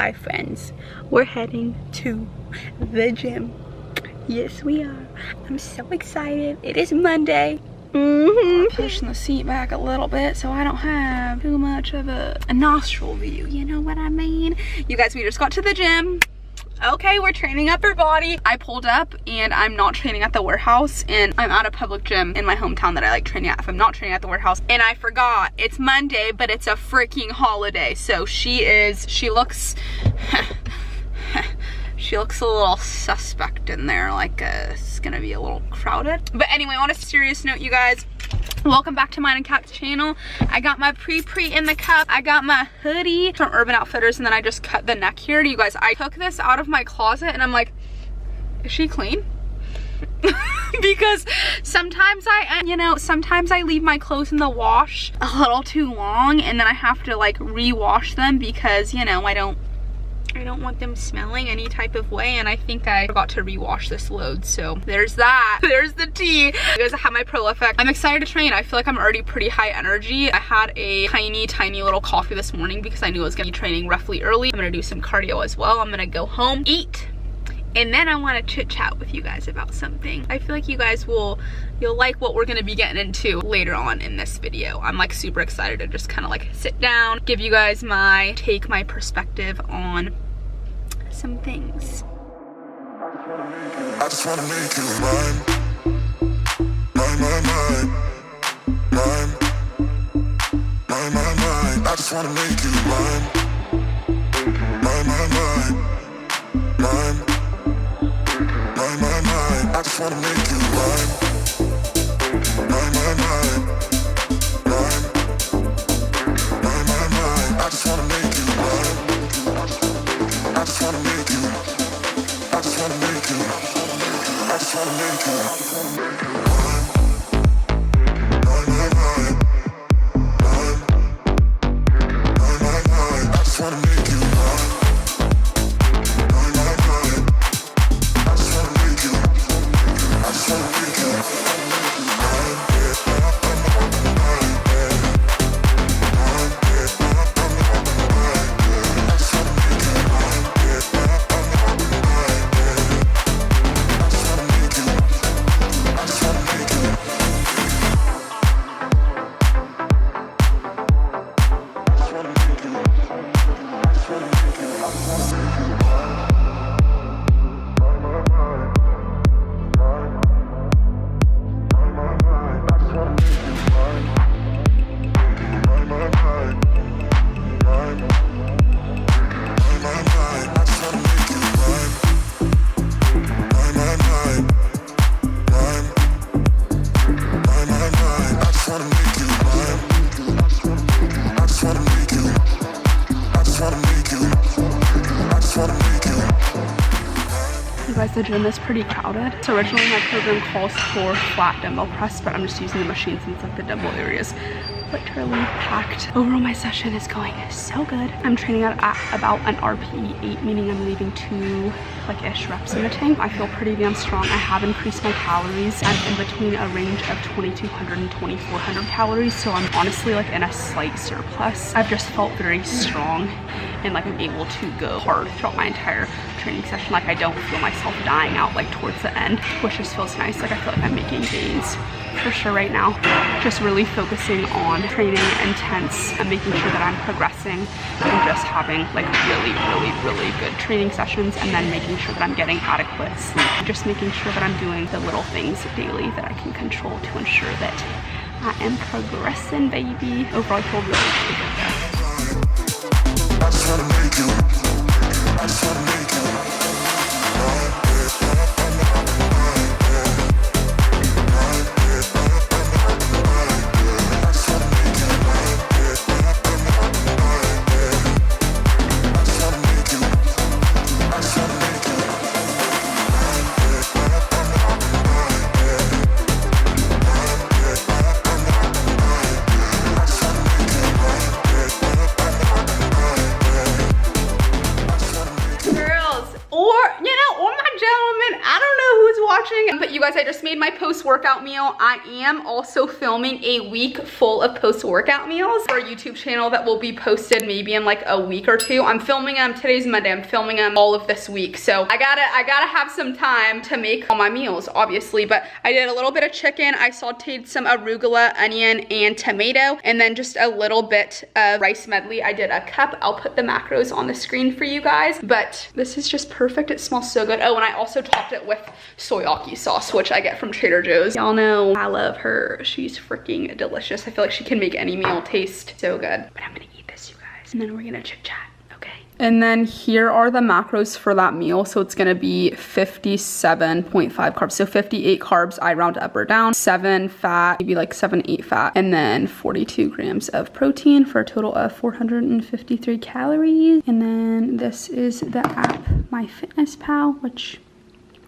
Hi friends, we're heading to the gym. Yes we are. I'm so excited. It is Monday. Pushing the seat back a little bit so I don't have too much of a nostril view, you know what I mean? You guys, we just got to the gym. Okay, we're training up our body. I pulled up and I'm not training at the warehouse, and I'm at a public gym in my hometown that I like training at if I'm not training at the warehouse. And I forgot, it's Monday, but it's a freaking holiday. So she looks, she looks a little suspect in there, like it's gonna be a little crowded. But anyway, on a serious note, you guys, welcome back to mine and Kat's channel. I got my pre in the cup. I got my hoodie from Urban Outfitters, and then I just cut the neck here. You guys, I took this out of my closet and I'm like, is she clean? Because sometimes sometimes I leave my clothes in the wash a little too long, and then I have to like re-wash them because, you know, I don't want them smelling any type of way, and I think I forgot to rewash this load. So there's that. There's the tea. You guys, I have my Pro Effect. I'm excited to train. I feel like I'm already pretty high energy. I had a tiny little coffee this morning because I knew I was gonna be training roughly early. I'm gonna do some cardio as well. I'm gonna go home, eat, and then I want to chit chat with you guys about something. I feel like you guys you'll like what we're gonna be getting into later on in this video. I'm like super excited to just kind of like sit down, give you guys my perspective on some things. I just wanna make you mine. I just wanna make you mine. I just wanna make you mine. I just wanna make you mine. I just wanna make you. I just wanna make you. I just wanna make you. I just wanna make you. The gym is pretty crowded. So originally my program calls for flat dumbbell press, but I'm just using the machine since like the dumbbell area is literally packed. Overall, my session is going so good. I'm training at about an RPE 8, meaning I'm leaving 2 like-ish reps in the tank. I feel pretty damn strong. I have increased my calories. I'm in between a range of 2,200 and 2,400 calories, so I'm honestly like in a slight surplus. I've just felt very strong and like I'm able to go hard throughout my entire training session. Like I don't feel myself dying out like towards the end, which just feels nice. Like I feel like I'm making gains for sure right now. Just really focusing on training intense and making sure that I'm progressing and just having like really good training sessions, and then making sure that I'm getting adequate sleep. Just making sure that I'm doing the little things daily that I can control to ensure that I am progressing, baby. Overall, I feel really good. I just wanna make you. I just wanna make you. post-workout meal. I am also filming a week full of post-workout meals for a YouTube channel that will be posted maybe in like a week or two. I'm filming them, today's Monday, I'm filming them all of this week. So I gotta have some time to make all my meals, obviously. But I did a little bit of chicken. I sauteed some arugula, onion, and tomato, and then just a little bit of rice medley. I did a cup. I'll put the macros on the screen for you guys, but this is just perfect. It smells so good. Oh, and I also topped it with soyaki sauce, which I get from Trader Joe's. Y'all know I love her. She's freaking delicious. I feel like she can make any meal taste so good. But I'm gonna eat this, you guys, and then we're gonna chit chat. And then here are the macros for that meal. So it's gonna be 57.5 carbs. So 58 carbs, I round up or down, 7 fat, maybe like 7, 8 fat, and then 42 grams of protein for a total of 453 calories. And then this is the app, MyFitnessPal, which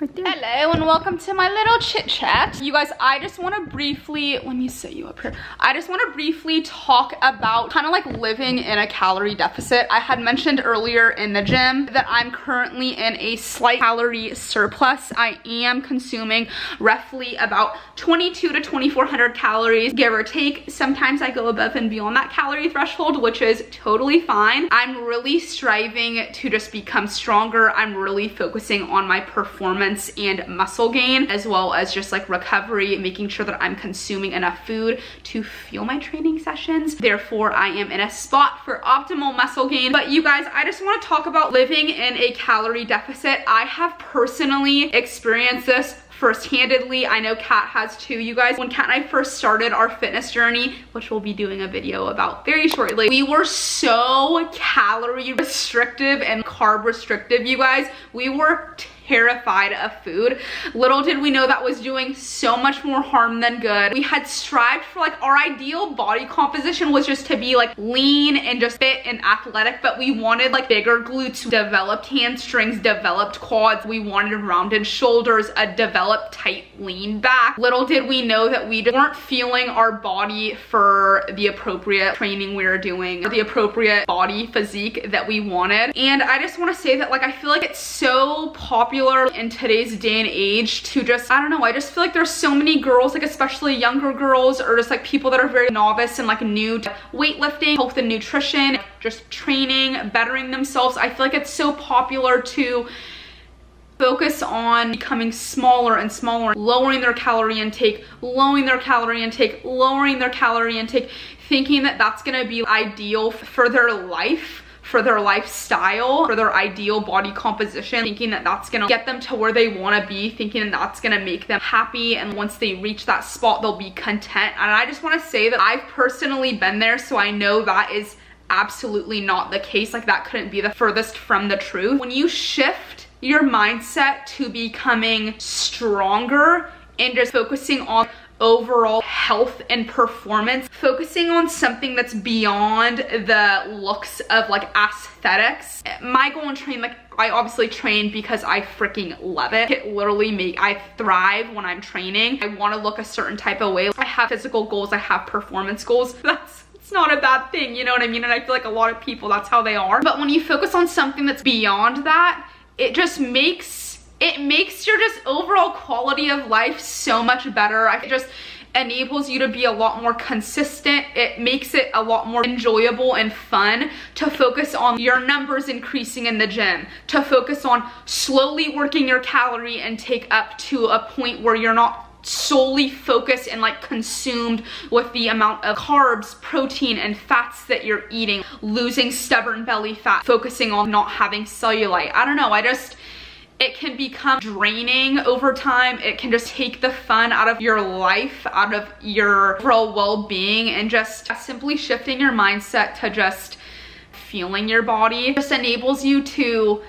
right there. Hello and welcome to my little chit chat. You guys, I just want to briefly, let me set you up here. I just want to briefly talk about kind of like living in a calorie deficit. I had mentioned earlier in the gym that I'm currently in a slight calorie surplus. I am consuming roughly about 22 to 2400 calories, give or take. Sometimes I go above and beyond that calorie threshold, which is totally fine. I'm really striving to just become stronger. I'm really focusing on my performance and muscle gain, as well as just like recovery, making sure that I'm consuming enough food to fuel my training sessions. Therefore, I am in a spot for optimal muscle gain. But you guys, I just want to talk about living in a calorie deficit. I have personally experienced this first-handedly. I know Kat has too, you guys. When Kat and I first started our fitness journey, which we'll be doing a video about very shortly, we were so calorie restrictive and carb restrictive, you guys. We were terrified of food. Little did we know that was doing so much more harm than good. We had strived for like our ideal body composition was just to be like lean and just fit and athletic, but we wanted like bigger glutes, developed hamstrings, developed quads. We wanted rounded shoulders, a developed tight lean back. Little did we know that we weren't feeling our body for the appropriate training we were doing, or the appropriate body physique that we wanted. And I just want to say that like I feel like it's so popular in today's day and age to just, I don't know, I just feel like there's so many girls, like especially younger girls, or just like people that are very novice and like new to weightlifting, health and nutrition, just training, bettering themselves. I feel like it's so popular to focus on becoming smaller and smaller, lowering their calorie intake, lowering their calorie intake, lowering their calorie intake, thinking that that's gonna be ideal for their life, for their lifestyle, for their ideal body composition, thinking that that's gonna get them to where they wanna be, thinking that that's gonna make them happy, and once they reach that spot, they'll be content. And I just wanna say that I've personally been there, so I know that is absolutely not the case. Like that couldn't be the furthest from the truth. When you shift your mindset to becoming stronger and just focusing on overall health and performance, focusing on something that's beyond the looks of like aesthetics. My goal in training, like I obviously train because I freaking love it. It literally I thrive when I'm training. I want to look a certain type of way. I have physical goals, I have performance goals. It's not a bad thing, you know what I mean? And I feel like a lot of people, that's how they are. But when you focus on something that's beyond that, it just makes your just overall quality of life so much better. It just enables you to be a lot more consistent. It makes it a lot more enjoyable and fun to focus on your numbers increasing in the gym, to focus on slowly working your calorie intake up to a point where you're not solely focused and like consumed with the amount of carbs, protein, and fats that you're eating, losing stubborn belly fat, focusing on not having cellulite. I don't know, it can become draining over time. It can just take the fun out of your life, out of your overall well-being, and just simply shifting your mindset to just feeling your body just enables you to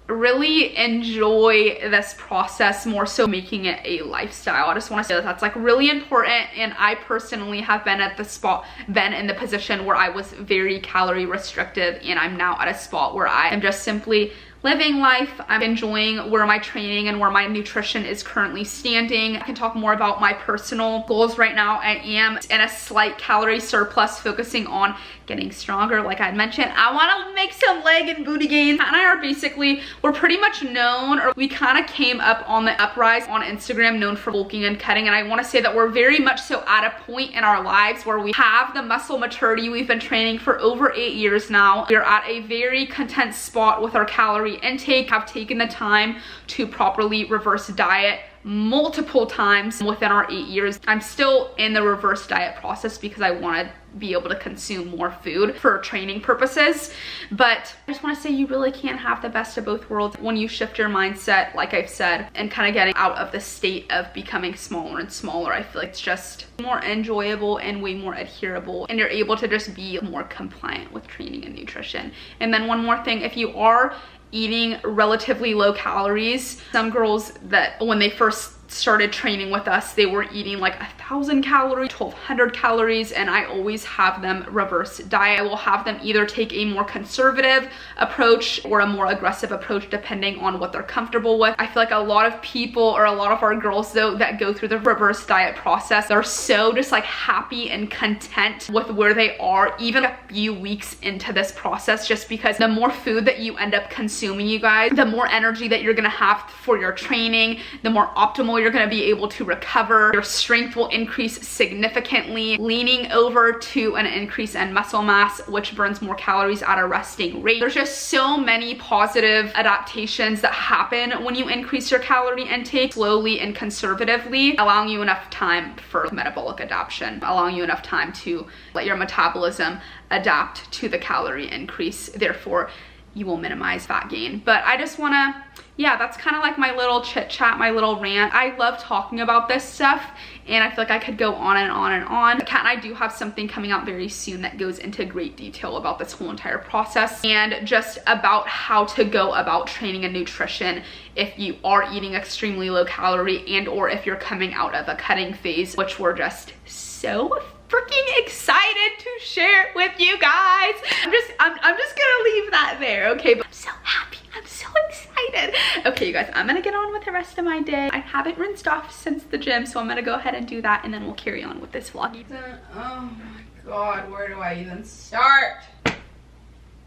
really enjoy this process more so, making it a lifestyle. I just want to say that that's like really important, and I personally have been in the position where I was very calorie restrictive, and I'm now at a spot where I am just simply living life. I'm enjoying where my training and where my nutrition is currently standing. I can talk more about my personal goals right now. I am in a slight calorie surplus, focusing on getting stronger. Like I mentioned, I want to make some leg and booty gains. Kat and I are basically, we're pretty much known, or we kind of came up on the uprise on Instagram, known for bulking and cutting. And I want to say that we're very much so at a point in our lives where we have the muscle maturity. We've been training for over 8 years now. We're at a very content spot with our calorie intake. Have taken the time to properly reverse diet multiple times within our 8 years. I'm still in the reverse diet process because I want to be able to consume more food for training purposes. But I just want to say you really can't have the best of both worlds when you shift your mindset, like I've said, and kind of getting out of the state of becoming smaller and smaller. I feel like it's just more enjoyable and way more adherable, and you're able to just be more compliant with training and nutrition. And then one more thing, if you are eating relatively low calories, some girls that when they first started training with us, they were eating like 1,000 calories, 1,200 calories, and I always have them reverse diet. I will have them either take a more conservative approach or a more aggressive approach depending on what they're comfortable with. I feel like a lot of people, or a lot of our girls though, that go through the reverse diet process, they're so just like happy and content with where they are even a few weeks into this process, just because the more food that you end up consuming, you guys, the more energy that you're gonna have for your training, the more optimal you're gonna be able to recover. Your strength will increase significantly, leaning over to an increase in muscle mass, which burns more calories at a resting rate. There's just so many positive adaptations that happen when you increase your calorie intake slowly and conservatively, allowing you enough time for metabolic adaptation, allowing you enough time to let your metabolism adapt to the calorie increase. Therefore, you will minimize fat gain. But I just wanna, yeah, that's kind of like my little chit chat, my little rant. I love talking about this stuff, and I feel like I could go on and on and on. Kat and I do have something coming out very soon that goes into great detail about this whole entire process and just about how to go about training and nutrition if you are eating extremely low calorie and or if you're coming out of a cutting phase, which we're just so freaking excited to share with you guys. I'm just gonna leave that there, okay? But I'm so happy, I'm so excited. Okay, you guys, I'm gonna get on with the rest of my day. I haven't rinsed off since the gym, so I'm gonna go ahead and do that, and then we'll carry on with this vlog. Oh my God, where do I even start?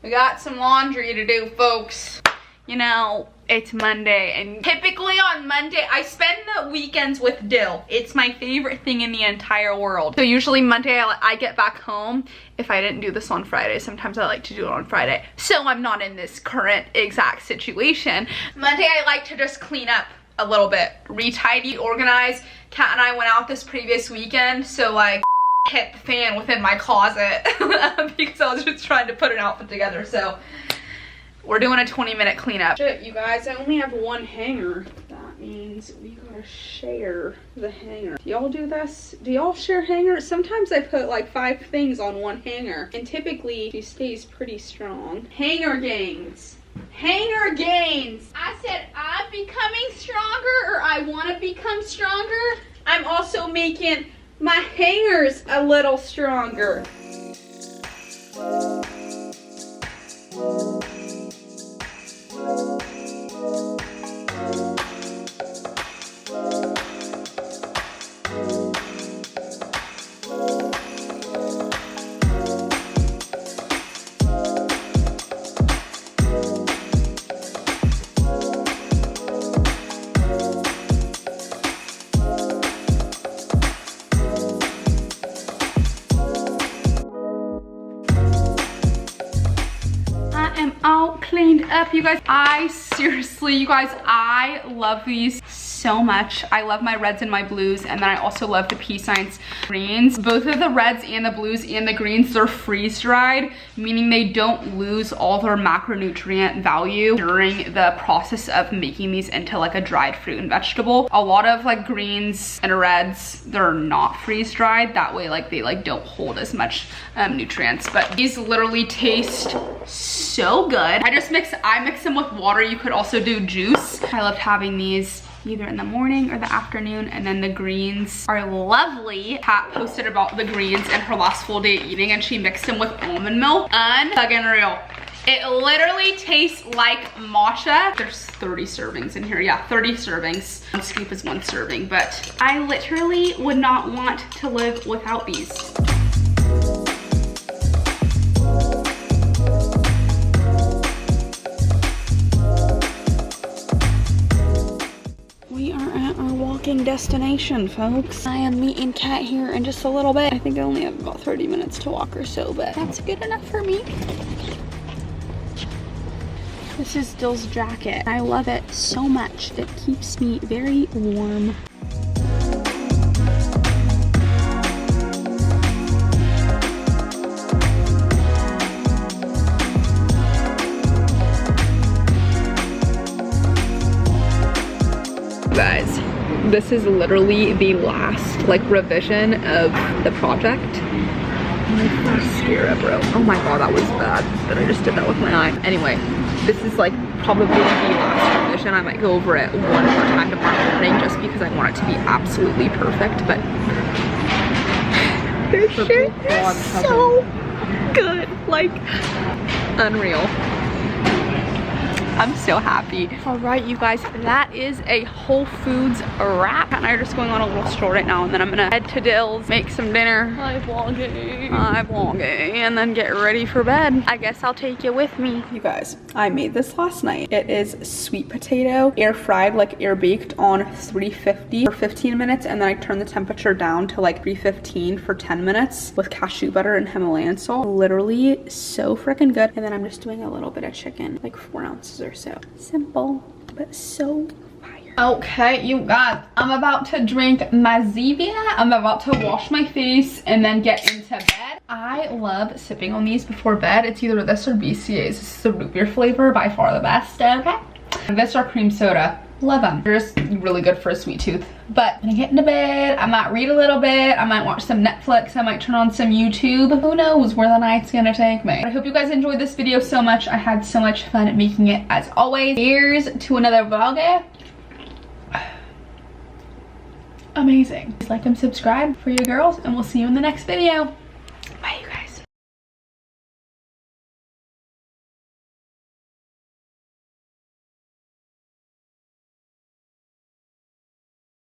We got some laundry to do, folks. You know, it's Monday, and typically on Monday, I spend the weekends with Dill. It's my favorite thing in the entire world. So usually Monday, I get back home. If I didn't do this on Friday, sometimes I like to do it on Friday. So I'm not in this current exact situation. Monday, I like to just clean up a little bit, retidy, organize. Kat and I went out this previous weekend, so like, hit the fan within my closet because I was just trying to put an outfit together. So we're doing a 20-minute cleanup. Shit, you guys, I only have one hanger. That means we gotta share the hanger. Do y'all do this? Do y'all share hangers? Sometimes I put like 5 things on one hanger, and typically she stays pretty strong. Hanger gains. Hanger gains. I said I'm becoming stronger, or I want to become stronger. I'm also making my hangers a little stronger. All cleaned up, you guys. You guys, I love these so much. I love my reds and my blues, and then I also love the PEScience greens. Both of the reds and the blues and the greens, they're freeze dried, meaning they don't lose all their macronutrient value during the process of making these into like a dried fruit and vegetable. A lot of like greens and reds, they're not freeze dried. That way like they like don't hold as much nutrients, but these literally taste so good. I mix them with water. You could also do juice. I loved having these either in the morning or the afternoon, and then the greens are lovely. Kat posted about the greens in her last full day eating, and she mixed them with almond milk. Unfucking real. It literally tastes like matcha. There's 30 servings in here. Yeah, 30 servings. One scoop is one serving, but I literally would not want to live without these. We are at our walking destination, folks. I am meeting Kat here in just a little bit. I think I only have about 30 minutes to walk or so, but that's good enough for me. This is Dill's jacket. I love it so much. It keeps me very warm. Guys, this is literally the last like revision of the project. My mascara, bro. Oh my god, that was bad that I just did that with my eye. Anyway, this is like probably the last revision. I might go over it one more time tomorrow morning just because I want it to be absolutely perfect, but this shit is so good, like unreal. I'm so happy. All right, you guys, that is a Whole Foods wrap. And I'm just going on a little stroll right now, and then I'm gonna head to Dill's, make some dinner. Hi vlogging. Hi vlogging, and then get ready for bed. I guess I'll take you with me. You guys, I made this last night. It is sweet potato, air fried, like air baked on 350 for 15 minutes, and then I turned the temperature down to like 315 for 10 minutes with cashew butter and Himalayan salt. Literally so freaking good. And then I'm just doing a little bit of chicken, like 4 ounces or so. Simple, but so fire. Okay, you guys, I'm about to drink my Zevia. I'm about to wash my face and then get into bed. I love sipping on these before bed. It's either this or BCA's. This is the root beer flavor, by far the best. Okay. And this are cream soda. Love them. They're just really good for a sweet tooth. But I'm gonna get into bed. I might read a little bit. I might watch some Netflix. I might turn on some YouTube. Who knows where the night's gonna take me. I hope you guys enjoyed this video so much. I had so much fun making it as always. Here's to another vlog. Amazing. Please like and subscribe for you girls, and we'll see you in the next video.